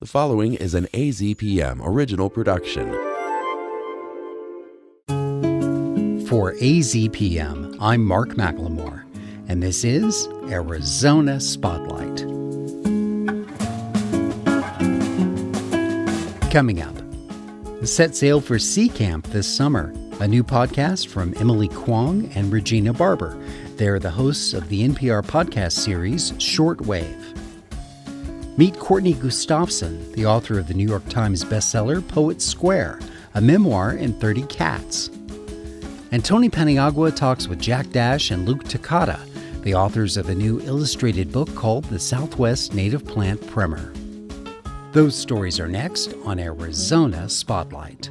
The following is an AZPM original production. For AZPM, I'm Mark McLemore, and this is Arizona Spotlight. Coming up, set sail for Sea Camp this summer, a new podcast from Emily Kwong and Regina Barber. They're the hosts of the NPR podcast series Shortwave. Meet Courtney Gustafson, the author of the New York Times bestseller Poets Square, a memoir in 30 cats. And Tony Paniagua talks with Jack Dash and Luke Takata, the authors of a new illustrated book called The Southwest Native Plant Primer. Those stories are next on Arizona Spotlight.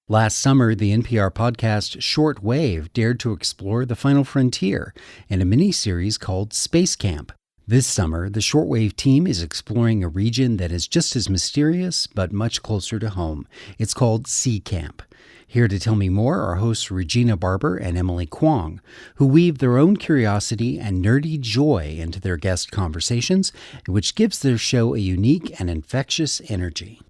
Last summer, the NPR podcast Shortwave dared to explore the final frontier in a mini-series called Space Camp. This summer, the Shortwave team is exploring a region that is just as mysterious, but much closer to home. It's called Sea Camp. Here to tell me more are hosts Regina Barber and Emily Kwong, who weave their own curiosity and nerdy joy into their guest conversations, which gives their show a unique and infectious energy.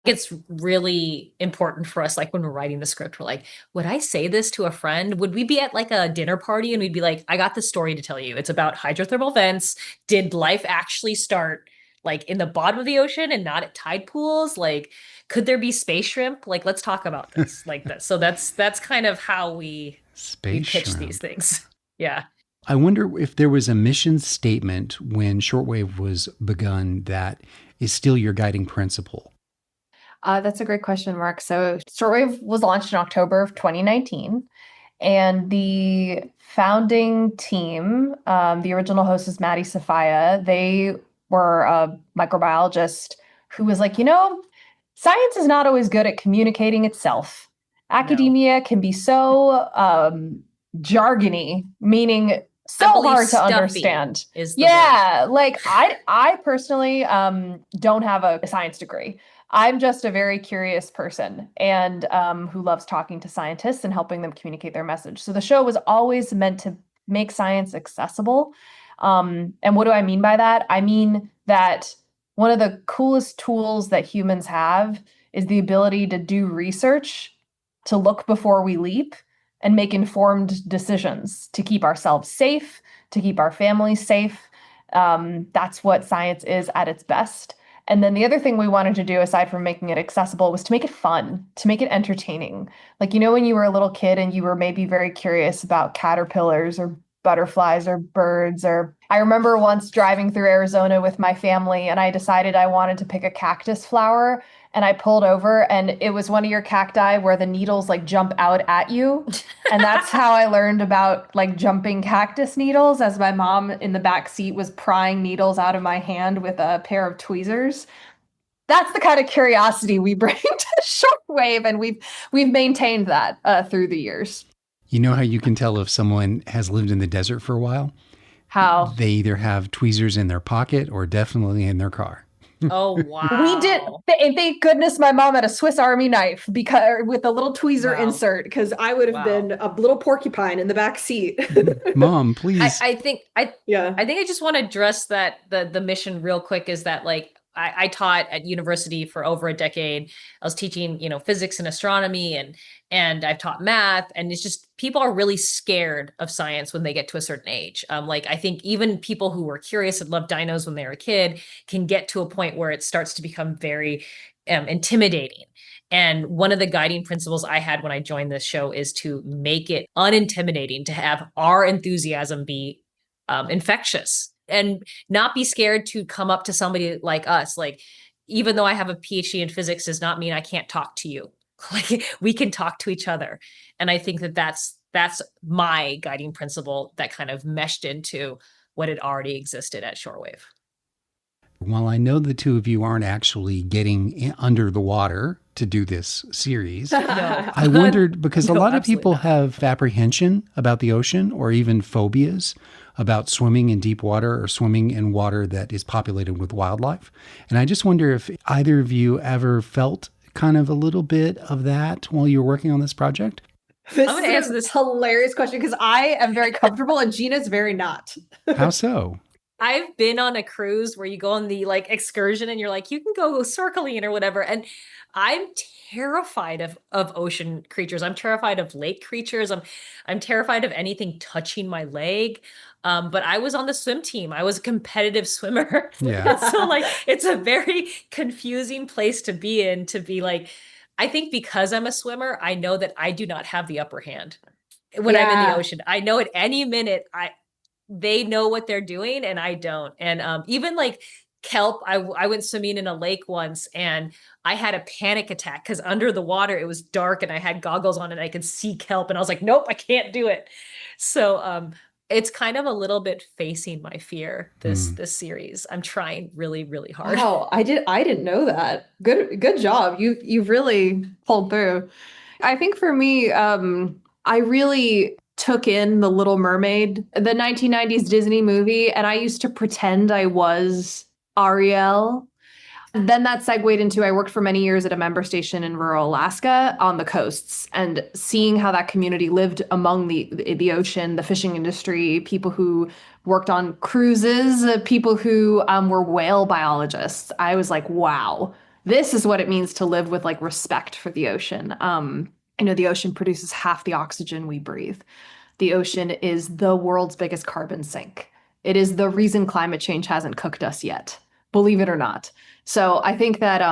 It's really important for us, like when we're writing the script, we're like, would I say this to a friend? Would we be at like a dinner party and we'd be like, I got this story to tell you. It's about hydrothermal vents. Did life actually start like in the bottom of the ocean and not at tide pools? Like, could there be space shrimp? Like, let's talk about this like this. So that's kind of how we pitch these things. Yeah. I wonder if there was a mission statement when Shortwave was begun that is still your guiding principle. That's a great question, Mark. So Shortwave was launched in October of 2019, and the founding team, the original host is Maddie Safaya. They were a microbiologist who was like, science is not always good at communicating itself. Academia can be so jargony, meaning so hard to understand. Is the word. Like I personally don't have a science degree. I'm just a very curious person and who loves talking to scientists and helping them communicate their message. So the show was always meant to make science accessible. And what do I mean by that? I mean that one of the coolest tools that humans have is the ability to do research, to look before we leap, and make informed decisions to keep ourselves safe, to keep our families safe. That's what science is at its best. And then the other thing we wanted to do, aside from making it accessible, was to make it fun, to make it entertaining. Like, when you were a little kid and you were maybe very curious about caterpillars or butterflies or birds, or I remember once driving through Arizona with my family and I decided I wanted to pick a cactus flower, and I pulled over and it was one of your cacti where the needles like jump out at you. And that's how I learned about like jumping cactus needles, as my mom in the back seat was prying needles out of my hand with a pair of tweezers. That's the kind of curiosity we bring to Shortwave, and we've maintained that through the years. You know how you can tell if someone has lived in the desert for a while? How? They either have tweezers in their pocket or definitely in their car. Oh, wow. We did. Thank goodness my mom had a Swiss Army knife with a little tweezer insert, because I would have been a little porcupine in the back seat. Mom, please. I think I just want to address that the mission real quick is that like I taught at university for over a decade. I was teaching, physics and astronomy and I've taught math, and it's just people are really scared of science when they get to a certain age. Like I think even people who were curious and loved dinos when they were a kid can get to a point where it starts to become very intimidating. And one of the guiding principles I had when I joined this show is to make it unintimidating, to have our enthusiasm be infectious. And not be scared to come up to somebody like us. Like, even though I have a PhD in physics does not mean I can't talk to you. Like, we can talk to each other. And I think that's my guiding principle that kind of meshed into what had already existed at Shortwave. While I know the two of you aren't actually getting under the water to do this series, No. I wondered, because a No, lot of people absolutely not. have apprehension about the ocean or even phobias about swimming in deep water or swimming in water that is populated with wildlife. And I just wonder if either of you ever felt kind of a little bit of that while you were working on this project? This I'm gonna is answer a this- hilarious question because I am very comfortable and Gina's very not. How so? I've been on a cruise where you go on the like excursion and you're like, you can go circling or whatever. And I'm terrified of ocean creatures. I'm terrified of lake creatures. I'm terrified of anything touching my leg. But I was on the swim team. I was a competitive swimmer. Yeah. So like it's a very confusing place to be in, to be like, I think because I'm a swimmer, I know that I do not have the upper hand when I'm in the Yeah. ocean. I know at any minute they know what they're doing and I don't. And even like kelp, I went swimming in a lake once and I had a panic attack because under the water it was dark and I had goggles on and I could see kelp and I was like, nope, I can't do it. So it's kind of a little bit facing my fear, this series. I'm trying really, really hard. Wow, I didn't know that. Good job. You've really pulled through. I think for me, I really took in The Little Mermaid, the 1990s Disney movie, and I used to pretend I was Ariel. Then that segued into I worked for many years at a member station in rural Alaska on the coasts, and seeing how that community lived among the ocean, the fishing industry, people who worked on cruises, people who were whale biologists. I was like, wow, this is what it means to live with like respect for the ocean. The ocean produces half the oxygen we breathe. The ocean is the world's biggest carbon sink. It is the reason climate change hasn't cooked us yet, believe it or not. So I think that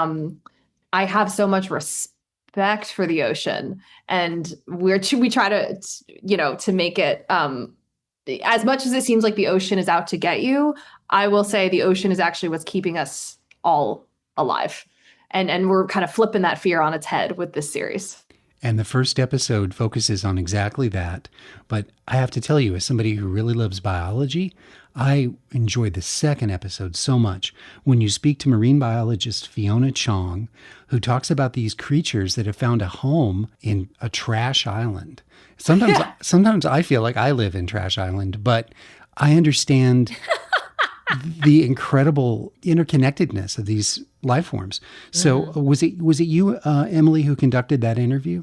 I have so much respect for the ocean, and we try to make it as much as it seems like the ocean is out to get you. I will say the ocean is actually what's keeping us all alive, and we're kind of flipping that fear on its head with this series. And the first episode focuses on exactly that. But I have to tell you, as somebody who really loves biology, I enjoyed the second episode so much when you speak to marine biologist Fiona Chong, who talks about these creatures that have found a home in a trash island. Sometimes I feel like I live in Trash Island, but I understand the incredible interconnectedness of these life forms. So was it you, Emily, who conducted that interview?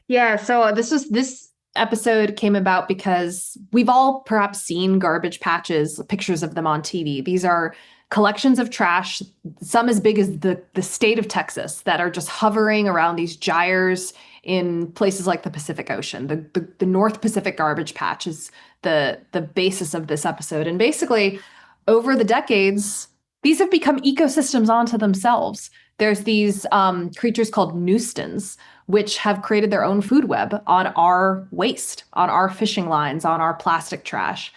Yeah, so this episode came about because we've all perhaps seen garbage patches, pictures of them on TV. These are collections of trash, some as big as the state of Texas, that are just hovering around these gyres in places like the Pacific Ocean. The North Pacific garbage patch is the basis of this episode. And basically, over the decades, these have become ecosystems onto themselves. There's these creatures called newstons, which have created their own food web on our waste, on our fishing lines, on our plastic trash.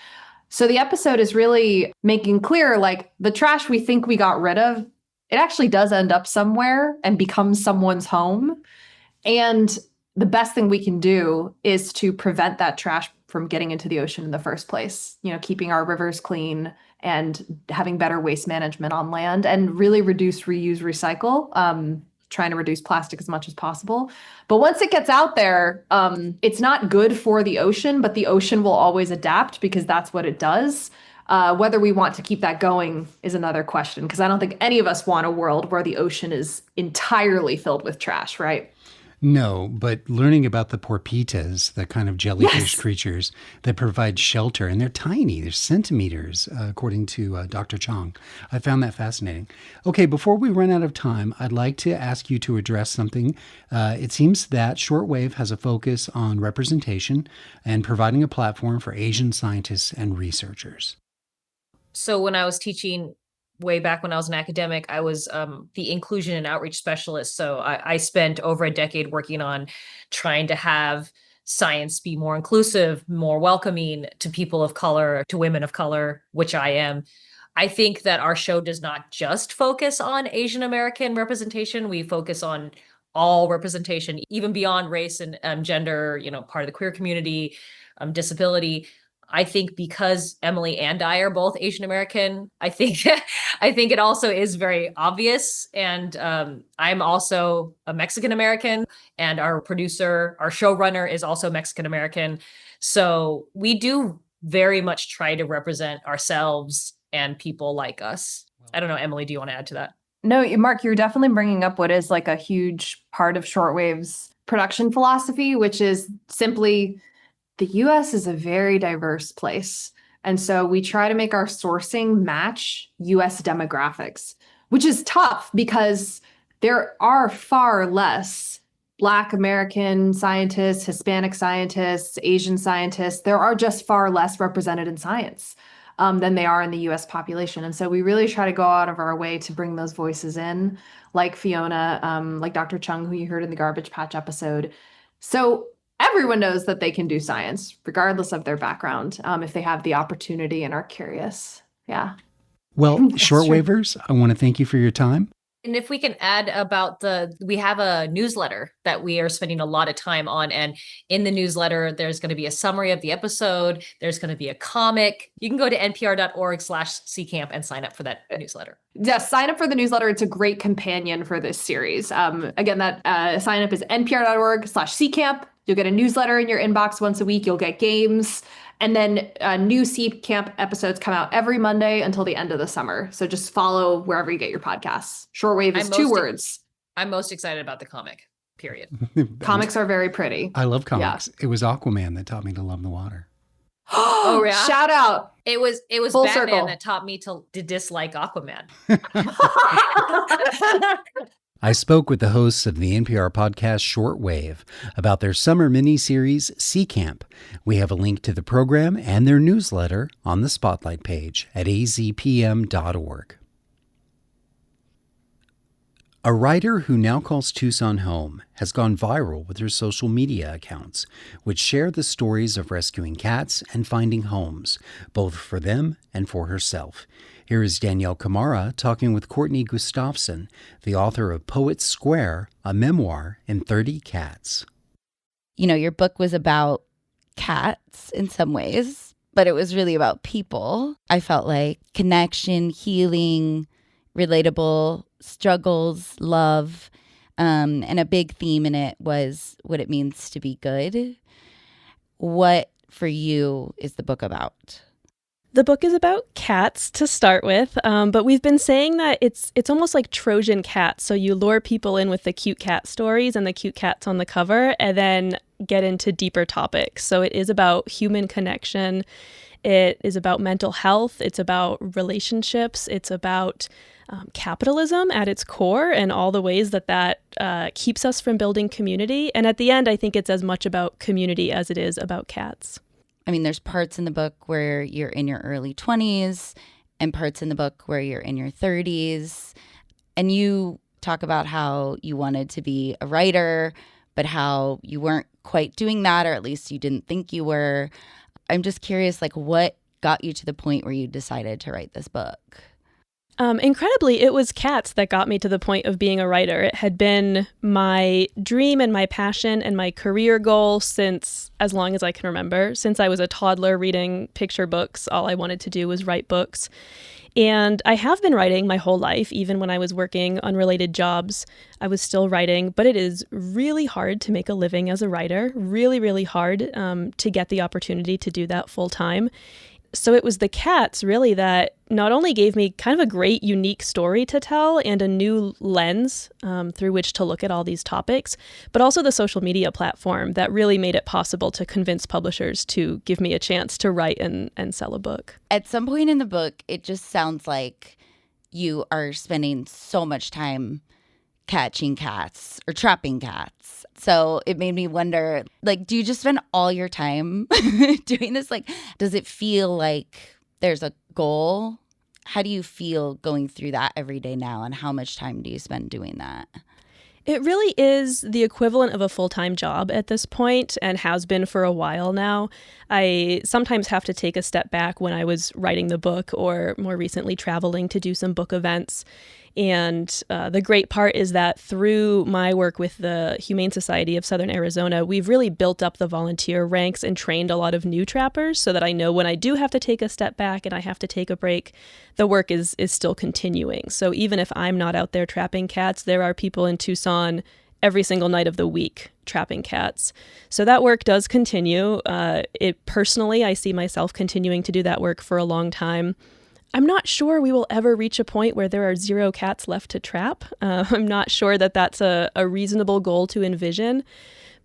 So the episode is really making clear, like, the trash we think we got rid of, it actually does end up somewhere and becomes someone's home. And the best thing we can do is to prevent that trash from getting into the ocean in the first place, keeping our rivers clean and having better waste management on land, and really reduce, reuse, recycle, trying to reduce plastic as much as possible. But once it gets out there, it's not good for the ocean, but the ocean will always adapt because that's what it does. Whether we want to keep that going is another question, because I don't think any of us want a world where the ocean is entirely filled with trash, right? No, but learning about the porpitas, the kind of jellyfish creatures that provide shelter, and they're tiny, they're centimeters, according to Dr. Chong. I found that fascinating. Okay, before we run out of time, I'd like to ask you to address something. It seems that Shortwave has a focus on representation and providing a platform for Asian scientists and researchers. So when I was teaching way back when I was an academic, I was the inclusion and outreach specialist. So I spent over a decade working on trying to have science be more inclusive, more welcoming to people of color, to women of color, which I am. I think that our show does not just focus on Asian American representation. We focus on all representation, even beyond race and gender, part of the queer community, disability. I think because Emily and I are both Asian American, I think it also is very obvious. And I'm also a Mexican American, and our producer, our showrunner, is also Mexican American. So we do very much try to represent ourselves and people like us. I don't know, Emily, do you want to add to that? No, Mark, you're definitely bringing up what is like a huge part of Shortwave's production philosophy, which is simply, the US is a very diverse place. And so we try to make our sourcing match US demographics, which is tough because there are far less Black American scientists, Hispanic scientists, Asian scientists. There are just far less represented in science than they are in the US population. And so we really try to go out of our way to bring those voices in, like Fiona, like Dr. Chung, who you heard in the Garbage Patch episode. So everyone knows that they can do science, regardless of their background, if they have the opportunity and are curious. Yeah. Well, That's shortwavers, I want to thank you for your time. And if we can add about we have a newsletter that we are spending a lot of time on. And in the newsletter, there's going to be a summary of the episode. There's going to be a comic. You can go to npr.org/ccamp and sign up for that newsletter. Yes, sign up for the newsletter. It's a great companion for this series. Again, that sign up is npr.org/ccamp. You'll get a newsletter in your inbox once a week. You'll get games. And then new C Camp episodes come out every Monday until the end of the summer. So just follow wherever you get your podcasts. Shortwave is 2 words. I'm most excited about the comic, period. Comics are very pretty. I love comics. Yeah. It was Aquaman that taught me to love the water. Oh, yeah. Shout out. It was Full Batman circle. that taught me to dislike Aquaman. I spoke with the hosts of the NPR podcast Shortwave about their summer miniseries, Sea Camp. We have a link to the program and their newsletter on the Spotlight page at azpm.org. A writer who now calls Tucson home has gone viral with her social media accounts, which share the stories of rescuing cats and finding homes, both for them and for herself. Here is Danielle Kamara talking with Courtney Gustafson, the author of Poets Square, a memoir in 30 cats. You know, your book was about cats in some ways, but it was really about people. I felt like connection, healing, relatable struggles, love, and a big theme in it was what it means to be good. What, for you, is the book about? The book is about cats to start with, but we've been saying that it's almost like Trojan cats. So you lure people in with the cute cat stories and the cute cats on the cover, and then get into deeper topics. So it is about human connection. It is about mental health. It's about relationships. It's about capitalism at its core and all the ways that keeps us from building community. And at the end, I think it's as much about community as it is about cats. I mean, there's parts in the book where you're in your early 20s and parts in the book where you're in your 30s. And you talk about how you wanted to be a writer, but how you weren't quite doing that, or at least you didn't think you were. I'm just curious, like, what got you to the point where you decided to write this book? Incredibly, it was cats that got me to the point of being a writer. It had been my dream and my passion and my career goal since as long as I can remember. Since I was a toddler reading picture books, all I wanted to do was write books. And I have been writing my whole life. Even when I was working unrelated jobs, I was still writing. But it is really hard to make a living as a writer, really, really hard to get the opportunity to do that full time. So it was the cats really that not only gave me kind of a great, unique story to tell and a new lens through which to look at all these topics, but also the social media platform that really made it possible to convince publishers to give me a chance to write and sell a book. At some point in the book, it just sounds like you are spending so much time catching cats or trapping cats. So it made me wonder, like, do you just spend all your time doing this? Like, does it feel like there's a goal? How do you feel going through that every day now? And how much time do you spend doing that? It really is the equivalent of a full-time job at this point and has been for a while now. I sometimes have to take a step back when I was writing the book or more recently traveling to do some book events. And the great part is that through my work with the Humane Society of Southern Arizona, we've really built up the volunteer ranks and trained a lot of new trappers so that I know when I do have to take a step back and I have to take a break, the work is still continuing. So even if I'm not out there trapping cats, there are people in Tucson every single night of the week trapping cats. So that work does continue. Personally, I see myself continuing to do that work for a long time. I'm not sure we will ever reach a point where there are 0 cats left to trap. I'm not sure that that's a reasonable goal to envision.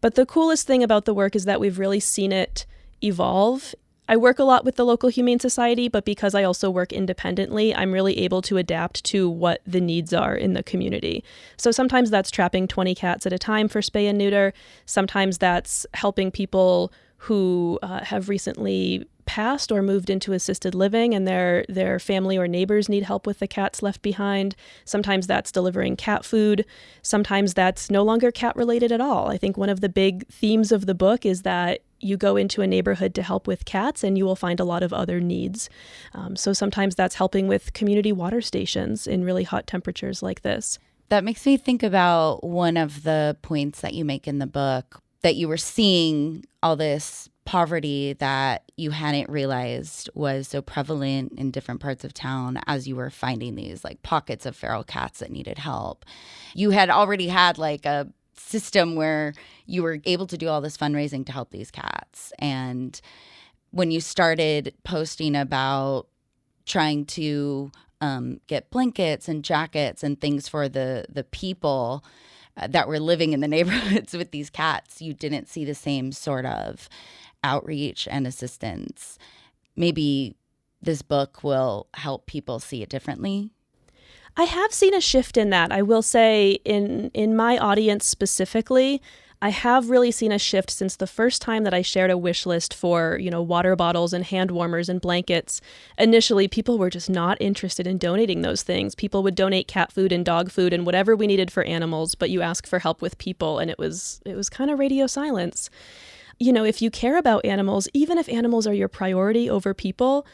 But the coolest thing about the work is that we've really seen it evolve. I work a lot with the local Humane Society, but because I also work independently, I'm really able to adapt to what the needs are in the community. So sometimes that's trapping 20 cats at a time for spay and neuter. Sometimes that's helping people who have recently passed or moved into assisted living and their family or neighbors need help with the cats left behind. Sometimes that's delivering cat food. Sometimes that's no longer cat related at all. I think one of the big themes of the book is that you go into a neighborhood to help with cats and you will find a lot of other needs. So sometimes that's helping with community water stations in really hot temperatures like this. That makes me think about one of the points that you make in the book, that you were seeing all this poverty that you hadn't realized was so prevalent in different parts of town as you were finding these like pockets of feral cats that needed help. You had already had like a system where you were able to do all this fundraising to help these cats. And when you started posting about trying to get blankets and jackets and things for the people that were living in the neighborhoods with these cats, you didn't see the same sort of outreach and assistance. Maybe this book will help people see it differently. I have seen a shift in that. I will say in my audience specifically, I have really seen a shift since the first time that I shared a wish list for, water bottles and hand warmers and blankets. Initially, people were just not interested in donating those things. People would donate cat food and dog food and whatever we needed for animals, but you ask for help with people, and it was kind of radio silence. If you care about animals, even if animals are your priority over people,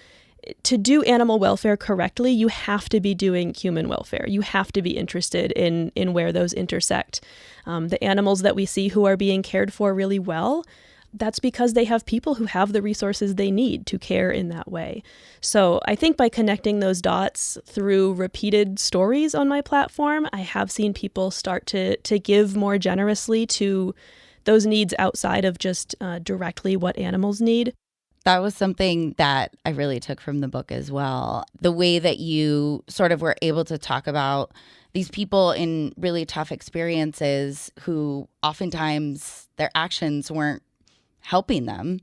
to do animal welfare correctly, you have to be doing human welfare. You have to be interested in where those intersect. The animals that we see who are being cared for really well, that's because they have people who have the resources they need to care in that way. So I think by connecting those dots through repeated stories on my platform, I have seen people start to give more generously to those needs outside of just directly what animals need. That was something that I really took from the book as well. The way that you sort of were able to talk about these people in really tough experiences who oftentimes their actions weren't helping them.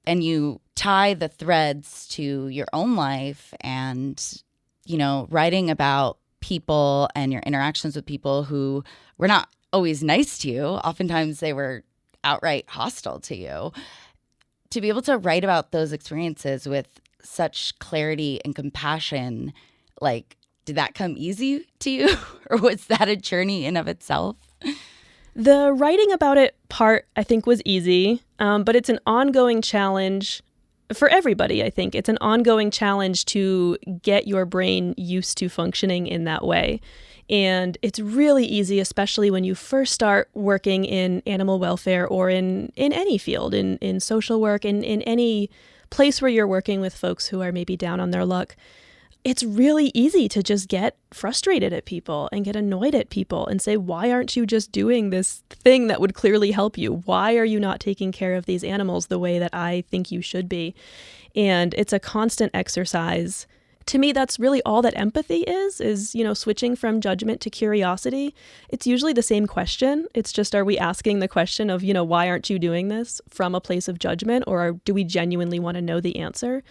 And you tie the threads to your own life and, writing about people and your interactions with people who were not always nice to you. Oftentimes they were outright hostile to you. To be able to write about those experiences with such clarity and compassion, did that come easy to you? Or was that a journey in of itself? The writing about it part, I think, was easy, but it's an ongoing challenge for everybody, I think. It's an ongoing challenge to get your brain used to functioning in that way. And it's really easy, especially when you first start working in animal welfare or in any field, in social work, in any place where you're working with folks who are maybe down on their luck. It's really easy to just get frustrated at people and get annoyed at people and say, why aren't you just doing this thing that would clearly help you? Why are you not taking care of these animals the way that I think you should be? And it's a constant exercise. To me, that's really all that empathy is, switching from judgment to curiosity. It's usually the same question. It's just, are we asking the question of, why aren't you doing this from a place of judgment, or do we genuinely want to know the answer?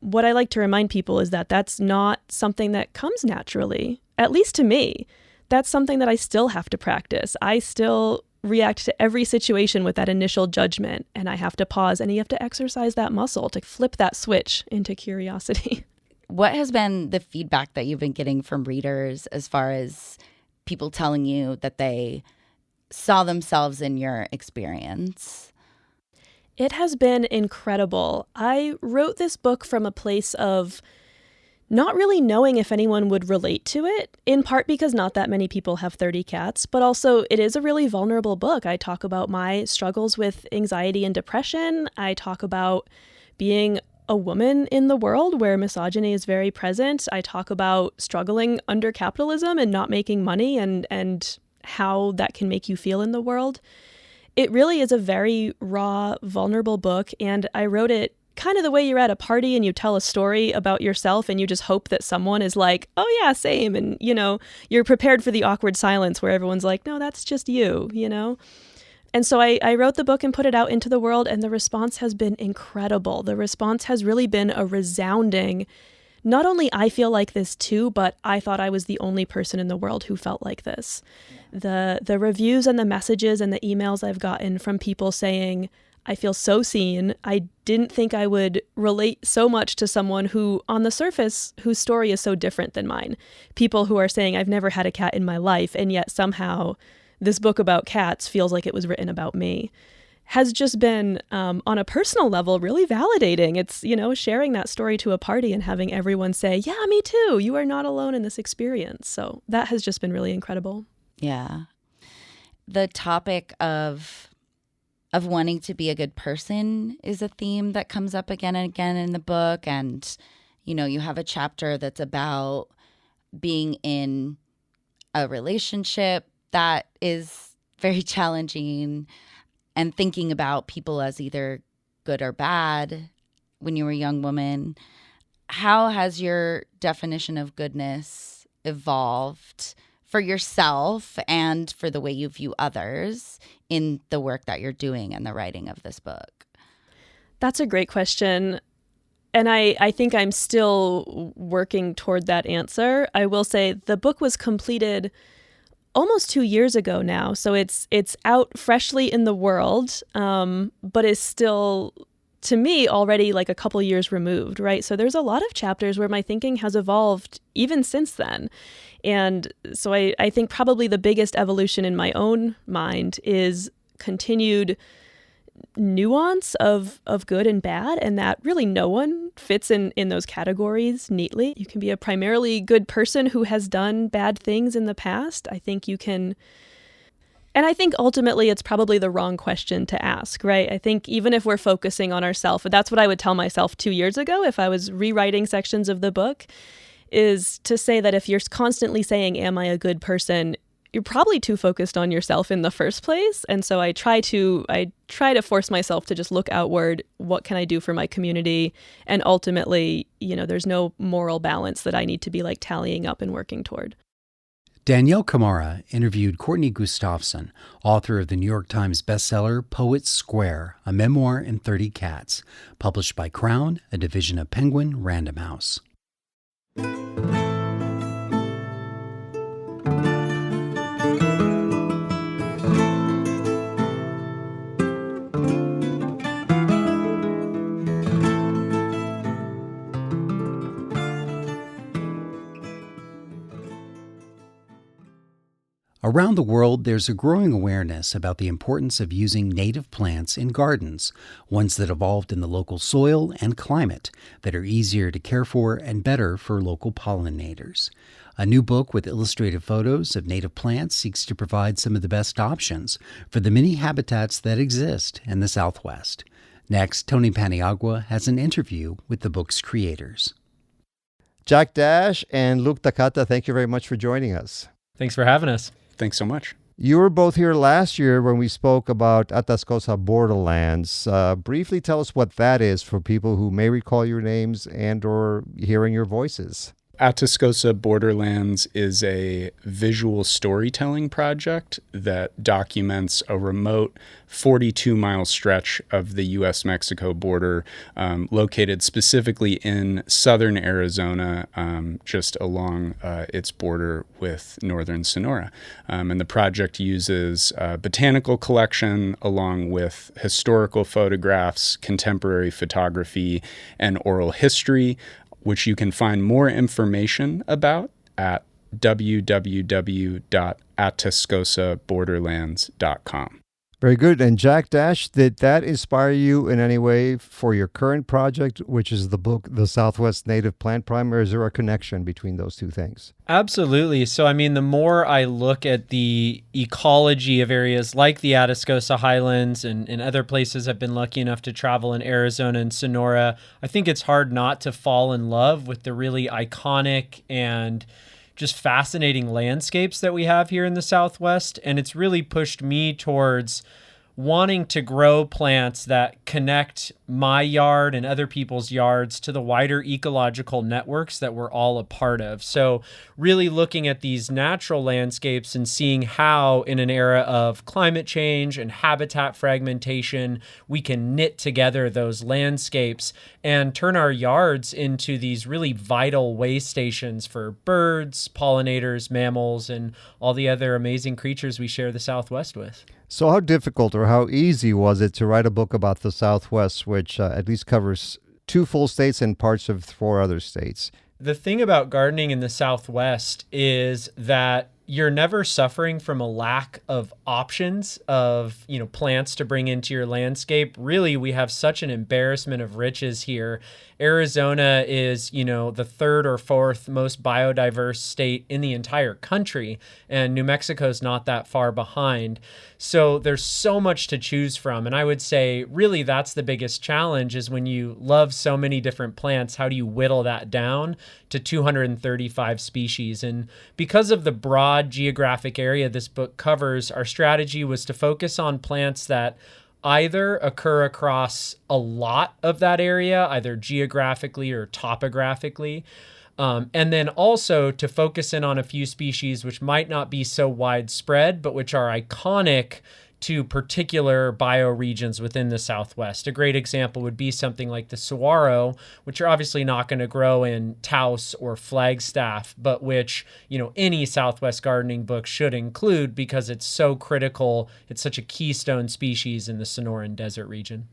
What I like to remind people is that that's not something that comes naturally, at least to me. That's something that I still have to practice. I still react to every situation with that initial judgment, and I have to pause, and you have to exercise that muscle to flip that switch into curiosity. What has been the feedback that you've been getting from readers as far as people telling you that they saw themselves in your experience? It has been incredible. I wrote this book from a place of not really knowing if anyone would relate to it, in part because not that many people have 30 cats, but also it is a really vulnerable book. I talk about my struggles with anxiety and depression. I talk about being a woman in the world where misogyny is very present. I talk about struggling under capitalism and not making money and how that can make you feel in the world. It really is a very raw, vulnerable book, and I wrote it kind of the way you're at a party and you tell a story about yourself and you just hope that someone is like, oh yeah, same, and you're prepared for the awkward silence where everyone's like, no, that's just you, And so I wrote the book and put it out into the world, and the response has been incredible. The response has really been a resounding, not only I feel like this too, but I thought I was the only person in the world who felt like this. The reviews and the messages and the emails I've gotten from people saying, I feel so seen. I didn't think I would relate so much to someone who, on the surface, whose story is so different than mine. People who are saying, I've never had a cat in my life, and yet somehow this book about cats feels like it was written about me, has just been, on a personal level, really validating. It's, sharing that story to a party and having everyone say, yeah, me too. You are not alone in this experience. So that has just been really incredible. Yeah. The topic of wanting to be a good person is a theme that comes up again and again in the book. And, you have a chapter that's about being in a relationship that is very challenging, and thinking about people as either good or bad when you were a young woman. How has your definition of goodness evolved for yourself and for the way you view others in the work that you're doing and the writing of this book? That's a great question. And I think I'm still working toward that answer. I will say the book was completed almost 2 years ago now. So it's out freshly in the world, but is still, to me, already like a couple years removed, right? So there's a lot of chapters where my thinking has evolved even since then. And so I think probably the biggest evolution in my own mind is continued nuance of good and bad, and that really no one fits in those categories neatly. You can be a primarily good person who has done bad things in the past. I think you can, and I think ultimately it's probably the wrong question to ask, right? I think even if we're focusing on ourselves, that's what I would tell myself 2 years ago if I was rewriting sections of the book, is to say that if you're constantly saying, am I a good person, you're probably too focused on yourself in the first place. And so I try to force myself to just look outward. What can I do for my community? And ultimately, there's no moral balance that I need to be like tallying up and working toward. Danielle Kamara interviewed Courtney Gustafson, author of the New York Times bestseller Poets Square, a memoir in 30 cats, published by Crown, a division of Penguin Random House. Around the world, there's a growing awareness about the importance of using native plants in gardens, ones that evolved in the local soil and climate, that are easier to care for and better for local pollinators. A new book with illustrated photos of native plants seeks to provide some of the best options for the many habitats that exist in the Southwest. Next, Tony Paniagua has an interview with the book's creators. Jack Dash and Luke Takata, thank you very much for joining us. Thanks for having us. Thanks so much. You were both here last year when we spoke about Atascosa Borderlands. Briefly tell us what that is for people who may recall your names and or hearing your voices. Atascosa Borderlands is a visual storytelling project that documents a remote 42-mile stretch of the U.S.-Mexico border, located specifically in southern Arizona, just along its border with northern Sonora. And the project uses a botanical collection along with historical photographs, contemporary photography, and oral history, which you can find more information about at www.atascosaborderlands.com. Very good. And Jack Dash, did that inspire you in any way for your current project, which is the book, The Southwest Native Plant Primer? Is there a connection between those two things? Absolutely. So, the more I look at the ecology of areas like the Atascosa Highlands and other places I've been lucky enough to travel in Arizona and Sonora, I think it's hard not to fall in love with the really iconic and just fascinating landscapes that we have here in the Southwest. And it's really pushed me towards wanting to grow plants that connect my yard and other people's yards to the wider ecological networks that we're all a part of. So really looking at these natural landscapes and seeing how in an era of climate change and habitat fragmentation, we can knit together those landscapes and turn our yards into these really vital way stations for birds, pollinators, mammals, and all the other amazing creatures we share the Southwest with. So how difficult or how easy was it to write a book about the Southwest, which at least covers 2 full states and parts of 4 other states? The thing about gardening in the Southwest is that you're never suffering from a lack of options of, plants to bring into your landscape. Really, we have such an embarrassment of riches here. Arizona is, the 3rd or 4th most biodiverse state in the entire country, and New Mexico's not that far behind. So there's so much to choose from. And I would say really that's the biggest challenge is when you love so many different plants, how do you whittle that down to 235 species? And because of the broad geographic area this book covers, our strategy was to focus on plants that either occur across a lot of that area, either geographically or topographically, and then also to focus in on a few species which might not be so widespread, but which are iconic to particular bioregions within the Southwest. A great example would be something like the saguaro, which are obviously not going to grow in Taos or Flagstaff, but which, any Southwest gardening book should include because it's so critical. It's such a keystone species in the Sonoran Desert region.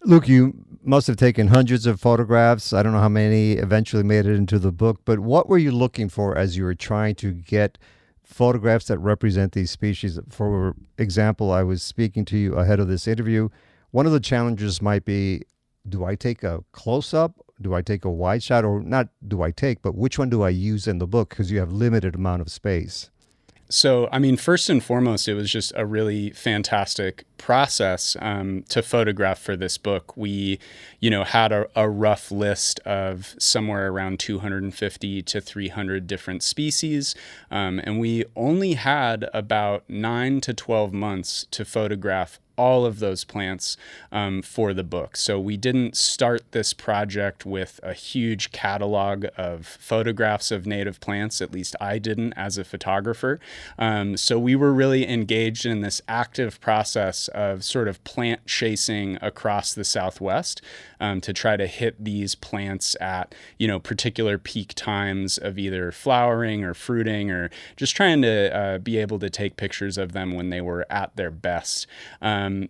Luke, you must have taken hundreds of photographs. I don't know how many eventually made it into the book, but what were you looking for as you were trying to get photographs that represent these species? For example, I was speaking to you ahead of this interview. One of the challenges might be, do I take a close-up? Do I take a wide shot? Or not do I take, but which one do I use in the book? Because you have limited amount of space. So, first and foremost, it was just a really fantastic process to photograph for this book. We, had a rough list of somewhere around 250 to 300 different species, and we only had about 9 to 12 months to photograph all of those plants for the book. So we didn't start this project with a huge catalog of photographs of native plants, at least I didn't as a photographer. So we were really engaged in this active process of sort of plant chasing across the Southwest to try to hit these plants at, particular peak times of either flowering or fruiting, or just trying to be able to take pictures of them when they were at their best.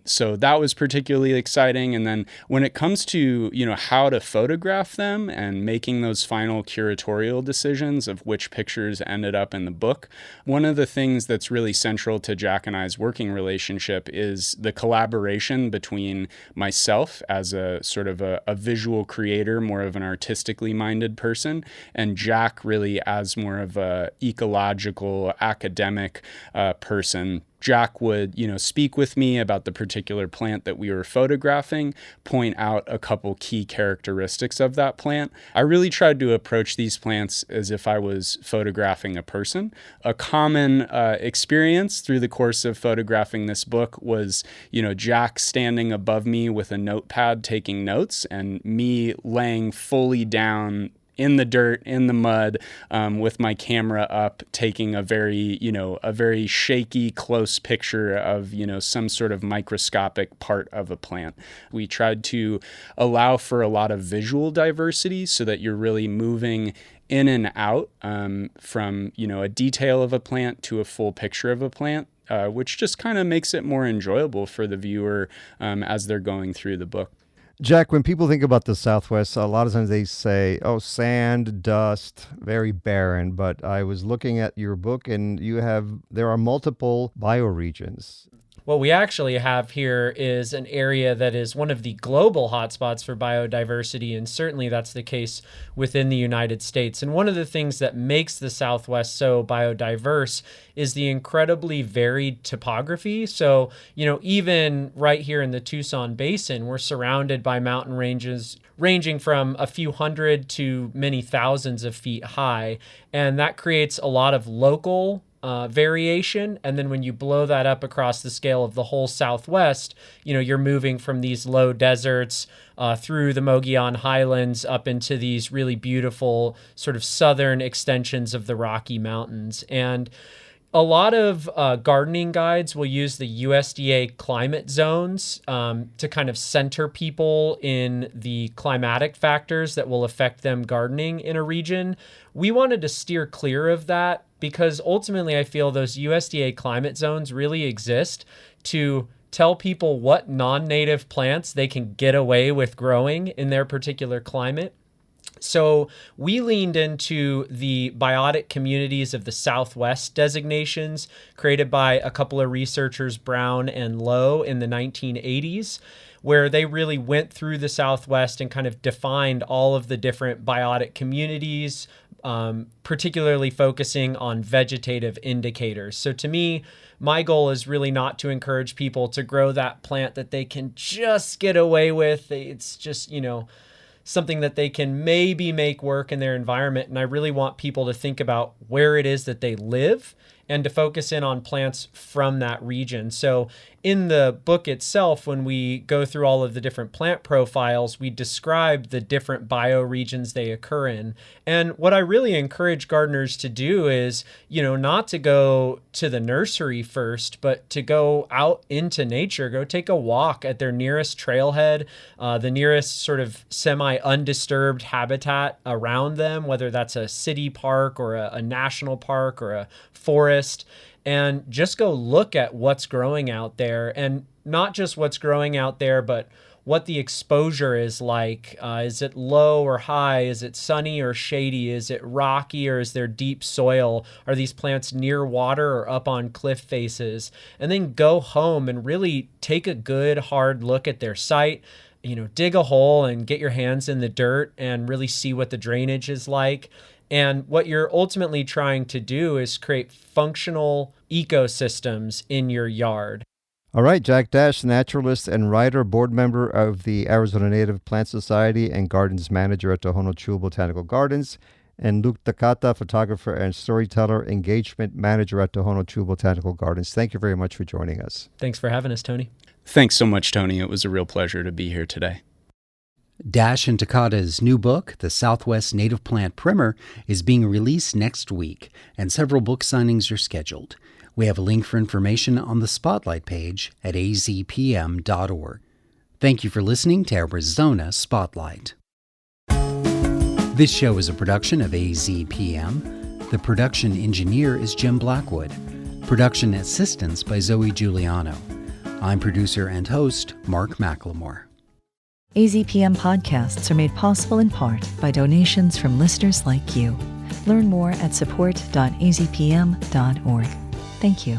So that was particularly exciting. And then when it comes to, how to photograph them and making those final curatorial decisions of which pictures ended up in the book, one of the things that's really central to Jack and I's working relationship is the collaboration between myself as a sort of a visual creator, more of an artistically minded person, and Jack really as more of a ecological academic person. Jack would, speak with me about the particular plant that we were photographing, point out a couple key characteristics of that plant. I really tried to approach these plants as if I was photographing a person. A common experience through the course of photographing this book was, Jack standing above me with a notepad taking notes and me laying fully down in the dirt, in the mud, with my camera up, taking a very shaky, close picture of, some sort of microscopic part of a plant. We tried to allow for a lot of visual diversity so that you're really moving in and out from, a detail of a plant to a full picture of a plant, which just kind of makes it more enjoyable for the viewer as they're going through the book. Jack, when people think about the Southwest, a lot of times they say, oh, sand, dust, very barren. But I was looking at your book and there are multiple bioregions. What we actually have here is an area that is one of the global hotspots for biodiversity, and certainly that's the case within the United States. And one of the things that makes the Southwest so biodiverse is the incredibly varied topography. So, even right here in the Tucson Basin, we're surrounded by mountain ranges ranging from a few hundred to many thousands of feet high. And that creates a lot of local variation. And then when you blow that up across the scale of the whole Southwest, you're moving from these low deserts through the Mogollon Highlands up into these really beautiful sort of southern extensions of the Rocky Mountains. And a lot of gardening guides will use the USDA climate zones to kind of center people in the climatic factors that will affect them gardening in a region. We wanted to steer clear of that because ultimately I feel those USDA climate zones really exist to tell people what non-native plants they can get away with growing in their particular climate. So we leaned into the biotic communities of the Southwest designations created by a couple of researchers, Brown and Lowe, in the 1980s, where they really went through the Southwest and kind of defined all of the different biotic communities, particularly focusing on vegetative indicators. So to me, my goal is really not to encourage people to grow that plant that they can just get away with. It's just, something that they can maybe make work in their environment. And I really want people to think about where it is that they live and to focus in on plants from that region. So in the book itself, when we go through all of the different plant profiles, we describe the different bioregions they occur in. And what I really encourage gardeners to do is, not to go to the nursery first, but to go out into nature, go take a walk at their nearest trailhead, the nearest sort of semi-undisturbed habitat around them, whether that's a city park or a national park or a forest, and just go look at what's growing out there, and not just what's growing out there, but what the exposure is like. Is it low or high? Is it sunny or shady? Is it rocky or is there deep soil? Are these plants near water or up on cliff faces? And then go home and really take a good hard look at their site. Dig a hole and get your hands in the dirt and really see what the drainage is like. And what you're ultimately trying to do is create functional ecosystems in your yard. All right, Jack Dash, naturalist and writer, board member of the Arizona Native Plant Society and gardens manager at Tohono Chul Botanical Gardens, and Luke Takata, photographer and storyteller, engagement manager at Tohono Chul Botanical Gardens. Thank you very much for joining us. Thanks for having us, Tony. Thanks so much, Tony. It was a real pleasure to be here today. Dash and Takata's new book, The Southwest Native Plant Primer, is being released next week, and several book signings are scheduled. We have a link for information on the Spotlight page at azpm.org. Thank you for listening to Arizona Spotlight. This show is a production of AZPM. The production engineer is Jim Blackwood. Production assistance by Zoe Giuliano. I'm producer and host Mark McLemore. AZPM podcasts are made possible in part by donations from listeners like you. Learn more at support.azpm.org. Thank you.